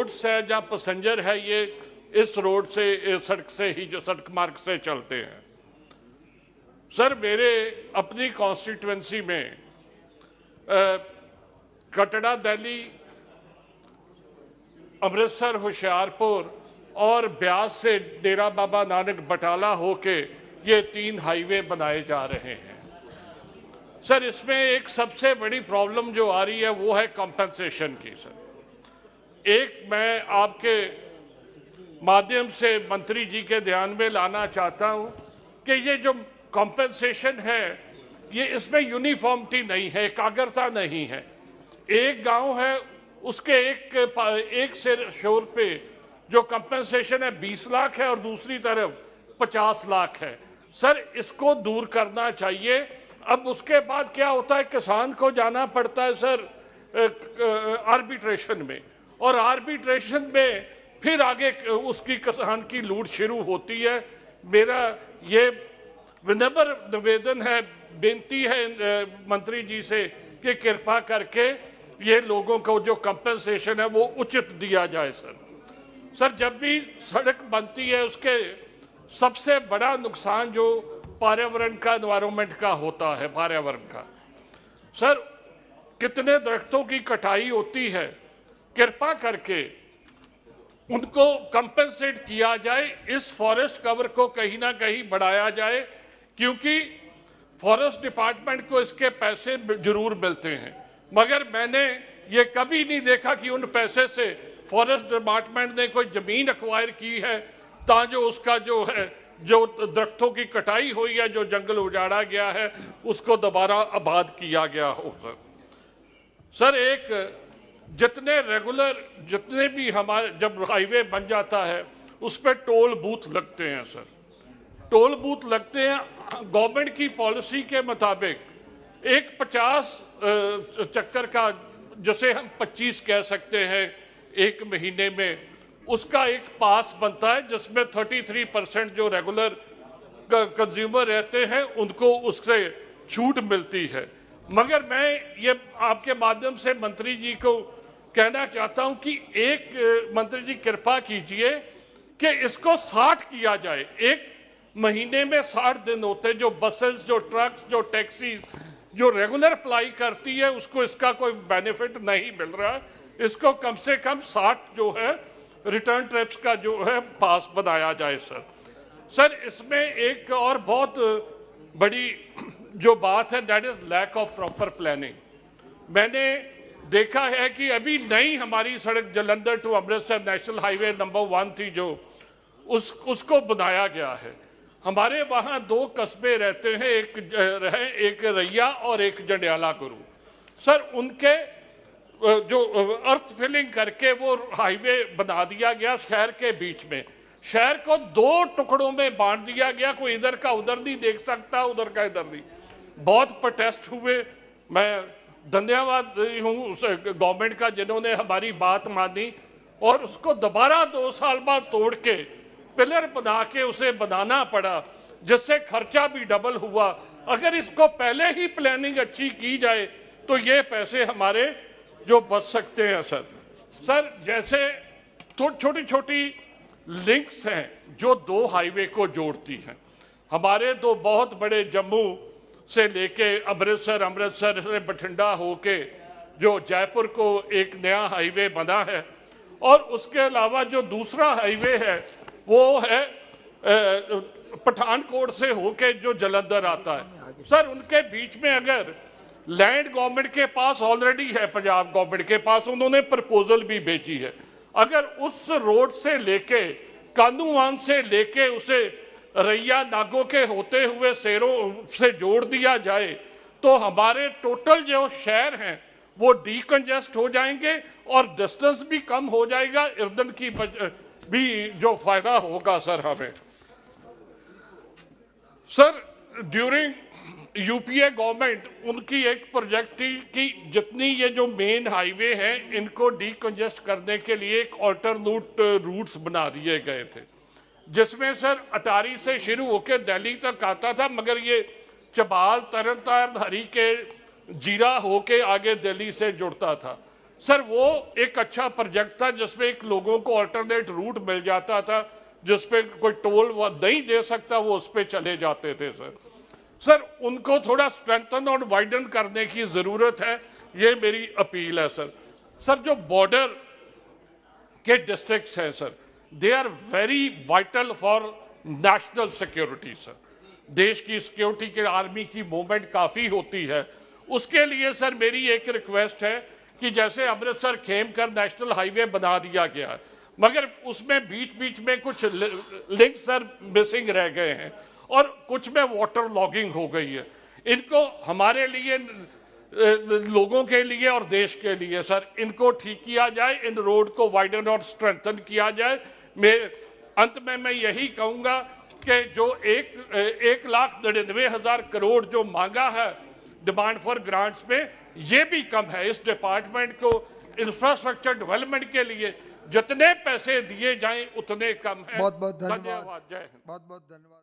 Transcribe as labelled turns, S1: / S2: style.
S1: Goods है या passenger है ये इस रोड से, इस सड़क से ही, जो सड़क मार्ग से चलते हैं। सर मेरे अपनी कॉन्स्टिट्यूएंसी में कटड़ा दिल्ली, अमृतसर होशियारपुर और ब्यास से डेरा बाबा नानक बटाला होके ये 3 हाईवे बनाए जा रहे हैं। सर इसमें एक सबसे बड़ी प्रॉब्लम जो आ रही है वो है कॉम्पेंसेशन की। सर एक मैं आपके माध्यम से मंत्री जी के ध्यान में लाना चाहता हूं कि ये जो कॉम्पेंसेशन है ये इसमें यूनिफॉर्मिटी नहीं है, एकाग्रता नहीं है। एक गांव है उसके एक सिर शोर पे जो कंपेंसेशन है 20 लाख है और दूसरी तरफ 50 लाख है। सर इसको दूर करना चाहिए। अब उसके बाद क्या होता है, किसान को जाना पड़ता है सर आर्बिट्रेशन में, और आर्बिट्रेशन में फिर आगे उसकी किसान की लूट शुरू होती है। मेरा ये विनम्र निवेदन है, बेनती है मंत्री जी से कि कृपा करके ये लोगों को जो कंपेंसेशन है वो उचित दिया जाए। सर जब भी सड़क बनती है उसके सबसे बड़ा नुकसान जो पर्यावरण का, एनवायरनमेंट का होता है, पर्यावरण का। सर कितने दरख्तों की कटाई होती है, कृपा करके उनको कंपेंसेट किया जाए, इस फॉरेस्ट कवर को कहीं ना कहीं बढ़ाया जाए, क्योंकि फॉरेस्ट डिपार्टमेंट को इसके पैसे जरूर मिलते हैं, मगर मैंने ये कभी नहीं देखा कि उन पैसे से फॉरेस्ट डिपार्टमेंट ने कोई जमीन एक्वायर की है ताकि उसका जो है, जो दरख्तों की कटाई हुई है, जो जंगल उजाड़ा गया है, उसको दोबारा आबाद किया गया हो। सर एक जितने भी हमारे जब हाईवे बन जाता है उस पर टोल बूथ लगते हैं। सर टोल बूथ लगते हैं, गवर्नमेंट की पॉलिसी के मुताबिक एक 50 चक्कर का, जैसे हम 25 कह सकते हैं एक महीने में, उसका एक पास बनता है जिसमें 33% जो रेगुलर कंज्यूमर रहते हैं उनको उससे छूट मिलती है। मगर मैं ये आपके माध्यम से मंत्री जी को कहना चाहता हूं कि एक मंत्री जी कृपा कीजिए कि इसको 60 किया जाए। एक महीने में 60 दिन होते, जो बसेस, जो ट्रक्स, जो टैक्सी जो रेगुलर अप्लाई करती है उसको इसका कोई बेनिफिट नहीं मिल रहा। इसको कम से कम 60 जो है रिटर्न ट्रिप्स का जो है पास बनाया जाए। सर इसमें एक और बहुत बड़ी जो बात है, that is lack of proper planning. मैंने देखा है कि अभी नई हमारी सड़क Jalandhar to Amritsar national highway number 1 थी जो उसको बनाया गया है। हमारे वहां 2 कस्बे रहते हैं, एक रैया और एक जंडियाला गुरु। सर उनके जो अर्थ फिलिंग करके वो हाईवे बना दिया गया शहर के बीच में। शहर को 2 टुकड़ों में बांट दिया गया, कोई इधर का उधर नहीं देख सकता, उधर का इधर नहीं। बहुत प्रोटेस्ट हुए। मैं धन्यवाद हूँ गवर्नमेंट का जिन्होंने हमारी बात मानी और उसको दोबारा 2 साल बाद तोड़ के पिलर बना के उसे बनाना पड़ा, जिससे खर्चा भी डबल हुआ। अगर इसको पहले ही प्लानिंग अच्छी की जाए तो ये पैसे हमारे जो बच सकते हैं। सर जैसे छोटी छोटी लिंक्स हैं जो 2 हाईवे को जोड़ती हैं। हमारे 2 बहुत बड़े, जम्मू से लेके अमृतसर, अमृतसर से बठिंडा होके जो जयपुर को एक नया हाईवे बना है, और उसके अलावा जो दूसरा हाईवे है वो है पठानकोट से होके जो जालंधर आता है। सर उनके बीच में अगर लैंड गवर्नमेंट के पास ऑलरेडी है, पंजाब गवर्नमेंट के पास, उन्होंने प्रपोजल भी भेजी है। अगर उस रोड से लेके कानूवान से लेके उसे रैया नागो के होते हुए सेरों से जोड़ दिया जाए तो हमारे टोटल जो शहर हैं वो डीकंजेस्ट हो जाएंगे और डिस्टेंस भी कम हो जाएगा, ईंधन की भी जो फायदा होगा। सर हमें सर ड्यूरिंग यूपीए गवर्नमेंट उनकी एक प्रोजेक्ट थी कि जितनी ये जो मेन हाईवे हैं इनको डीकंजेस्ट करने के लिए एक ऑल्टरनेट रूट्स बना दिए गए थे, जिसमें सर अटारी से शुरू होकर दिल्ली तक आता था, मगर ये चबाल, तरनताਰਨ, हरी के जीरा होके आगे दिल्ली से जुड़ता था। सर वो एक अच्छा प्रोजेक्ट था जिसमें एक लोगों को अल्टरनेट रूट मिल जाता था, जिसपे कोई टोल वो नहीं दे सकता वो उस पर चले जाते थे सर उनको थोड़ा स्ट्रेंथन और वाइडन करने की जरूरत है, ये मेरी अपील है सर जो बॉर्डर के डिस्ट्रिक्ट्स हैं sir, they are very vital for national security sir. देश की सिक्योरिटी के आर्मी की मूवमेंट काफी होती है। उसके लिए सर मेरी एक रिक्वेस्ट है कि जैसे अमृतसर खेमकर नेशनल हाईवे बना दिया गया है, मगर उसमें बीच बीच में कुछ लिंक सर मिसिंग रह गए हैं और कुछ में वाटर लॉगिंग हो गई है। इनको हमारे लिए, लोगों के लिए और देश के लिए सर इनको ठीक किया जाए, इन रोड को वाइडन और स्ट्रेंथन किया जाए। मैं अंत में मैं यही कहूंगा कि जो 1,99,000 करोड़ जो मांगा है डिमांड फॉर ग्रांट्स में, ये भी कम है। इस डिपार्टमेंट को इंफ्रास्ट्रक्चर डेवलपमेंट के लिए जितने पैसे दिए जाएं उतने कम है।
S2: बहुत बहुत धन्यवाद।
S1: जय हिंद।
S2: बहुत बहुत धन्यवाद।